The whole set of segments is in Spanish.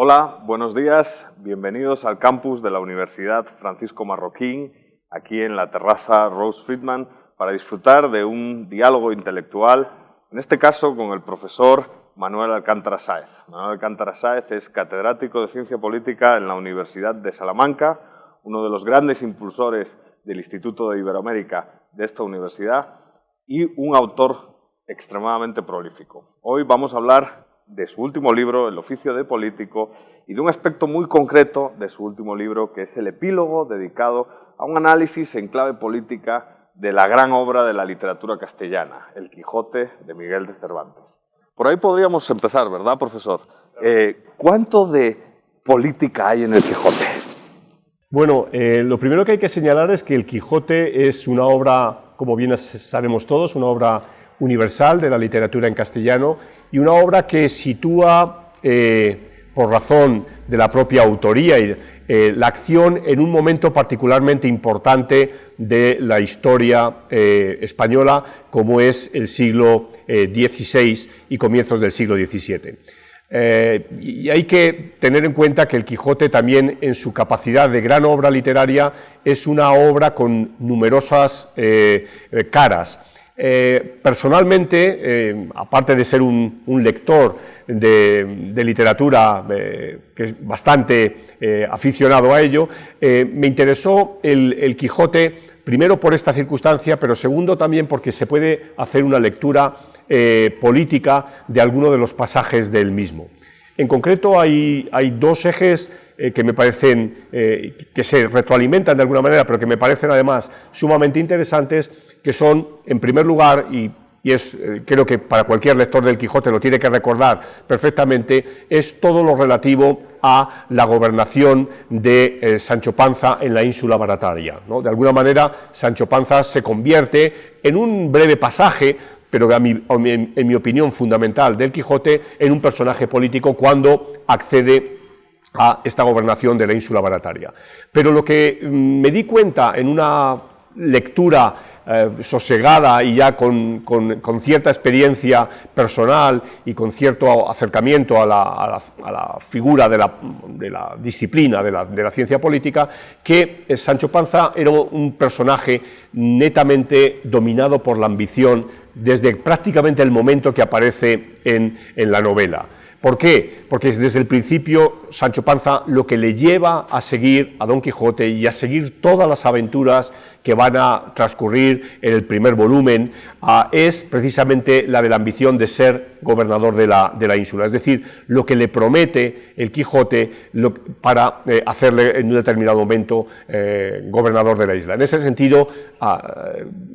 Hola, buenos días, bienvenidos al campus de la Universidad Francisco Marroquín, aquí en la terraza Rose Friedman, para disfrutar de un diálogo intelectual, en este caso con el profesor Manuel Alcántara Sáez. Manuel Alcántara Sáez es catedrático de Ciencia Política en la Universidad de Salamanca, uno de los grandes impulsores del Instituto de Iberoamérica de esta universidad y un autor extremadamente prolífico. Hoy vamos a hablar de su último libro, El oficio de político, y de un aspecto muy concreto de su último libro, que es el epílogo dedicado a un análisis en clave política de la gran obra de la literatura castellana, El Quijote de Miguel de Cervantes. Por ahí podríamos empezar, ¿verdad, profesor? ¿Cuánto de política hay en El Quijote? Bueno, lo primero que hay que señalar es que El Quijote es una obra, como bien sabemos todos, una obra universal de la literatura en castellano y una obra que sitúa, por razón de la propia autoría y la acción en un momento particularmente importante de la historia española, como es el siglo XVI y comienzos del siglo XVII. Y hay que tener en cuenta que El Quijote también, en su capacidad de gran obra literaria, es una obra con numerosas caras. Personalmente, aparte de ser un lector de literatura que es bastante aficionado a ello, me interesó el Quijote, primero por esta circunstancia, pero segundo también porque se puede hacer una lectura política de alguno de los pasajes del mismo. En concreto hay dos ejes que me parecen, que se retroalimentan de alguna manera, pero que me parecen además sumamente interesantes, que son, en primer lugar, creo que para cualquier lector del Quijote lo tiene que recordar perfectamente, es todo lo relativo a la gobernación de Sancho Panza en la ínsula Barataria, ¿no? De alguna manera, Sancho Panza se convierte en un breve pasaje, pero en mi opinión fundamental, del Quijote, en un personaje político cuando accede a esta gobernación de la ínsula Barataria. Pero lo que me di cuenta en una lectura sosegada y ya con cierta experiencia personal y con cierto acercamiento a la figura de la disciplina de la ciencia política, que Sancho Panza era un personaje netamente dominado por la ambición desde prácticamente el momento que aparece en la novela. ¿Por qué? Porque desde el principio Sancho Panza lo que le lleva a seguir a Don Quijote y a seguir todas las aventuras que van a transcurrir en el primer volumen es precisamente la de la ambición de ser gobernador de la ínsula, es decir, lo que le promete el Quijote para hacerle en un determinado momento gobernador de la isla. En ese sentido,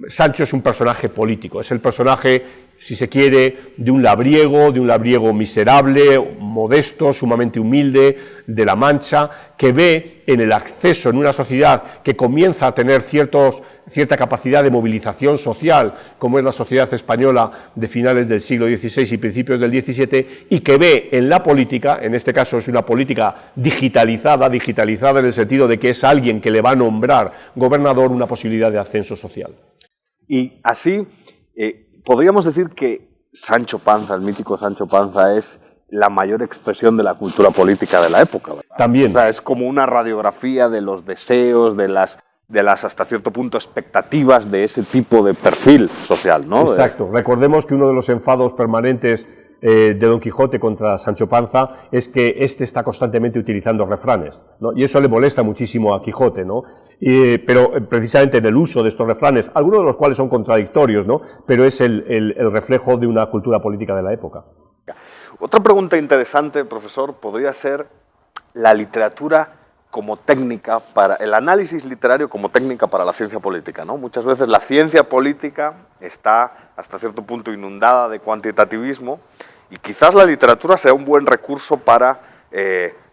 Sancho es un personaje político, es el personaje, si se quiere, de un labriego miserable, modesto, sumamente humilde, de la Mancha, que ve en el acceso en una sociedad que comienza a tener cierta capacidad de movilización social, como es la sociedad española de finales del siglo XVI y principios del XVII, y que ve en la política, en este caso es una política digitalizada en el sentido de que es alguien que le va a nombrar gobernador, una posibilidad de ascenso social. Y así, podríamos decir que Sancho Panza, el mítico Sancho Panza, es la mayor expresión de la cultura política de la época, ¿verdad? También. O sea, es como una radiografía de los deseos, de las hasta cierto punto expectativas de ese tipo de perfil social, ¿no? Exacto. Recordemos que uno de los enfados permanentes de Don Quijote contra Sancho Panza es que éste está constantemente utilizando refranes, ¿no? Y eso le molesta muchísimo a Quijote, ¿no? Pero precisamente en el uso de estos refranes, algunos de los cuales son contradictorios, ¿no? Pero es el reflejo de una cultura política de la época. Otra pregunta interesante, profesor, podría ser la literatura como técnica para el análisis literario como técnica para la ciencia política, ¿no? Muchas veces la ciencia política está hasta cierto punto inundada de cuantitativismo y quizás la literatura sea un buen recurso para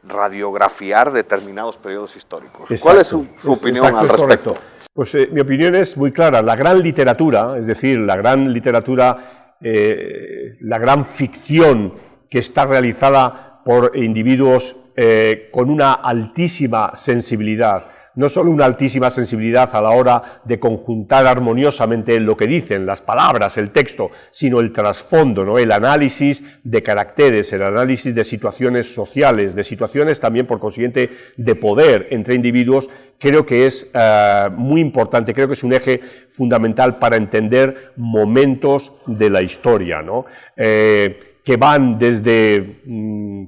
radiografiar determinados periodos históricos. Exacto. ¿Cuál es su opinión al respecto? Correcto. Pues mi opinión es muy clara. La gran literatura, es decir, la gran ficción que está realizada por individuos con una altísima sensibilidad no solo una altísima sensibilidad a la hora de conjuntar armoniosamente lo que dicen, las palabras, el texto, sino el trasfondo, ¿no? El análisis de caracteres, el análisis de situaciones sociales, de situaciones también, por consiguiente, de poder entre individuos, creo que es muy importante, creo que es un eje fundamental para entender momentos de la historia, ¿no? Que van desde,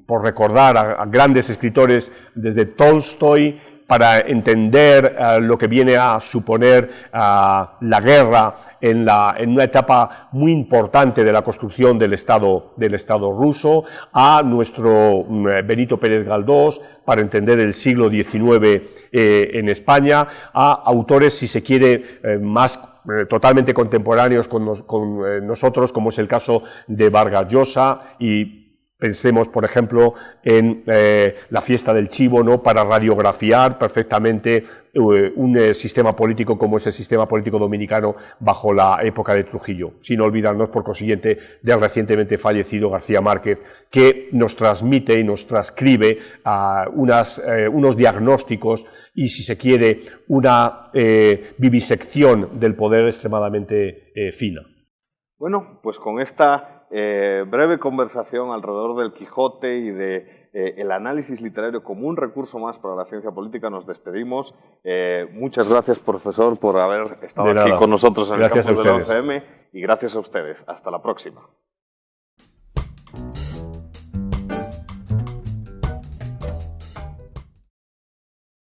por recordar a grandes escritores, desde Tolstoy, para entender lo que viene a suponer la guerra en una etapa muy importante de la construcción del Estado ruso, a nuestro Benito Pérez Galdós, para entender el siglo XIX en España, a autores, si se quiere, más totalmente contemporáneos con nosotros, como es el caso de Vargas Llosa, y pensemos, por ejemplo, en la fiesta del chivo, ¿no? Para radiografiar perfectamente un sistema político como es el sistema político dominicano bajo la época de Trujillo, sin olvidarnos, por consiguiente, del recientemente fallecido García Márquez, que nos transmite y nos transcribe unos diagnósticos y, si se quiere, una vivisección del poder extremadamente fina. Bueno, pues con esta breve conversación alrededor del Quijote y de el análisis literario como un recurso más para la ciencia política nos despedimos. Muchas gracias, profesor, por haber estado aquí con nosotros en el campus de la UCM, y gracias a ustedes. Hasta la próxima.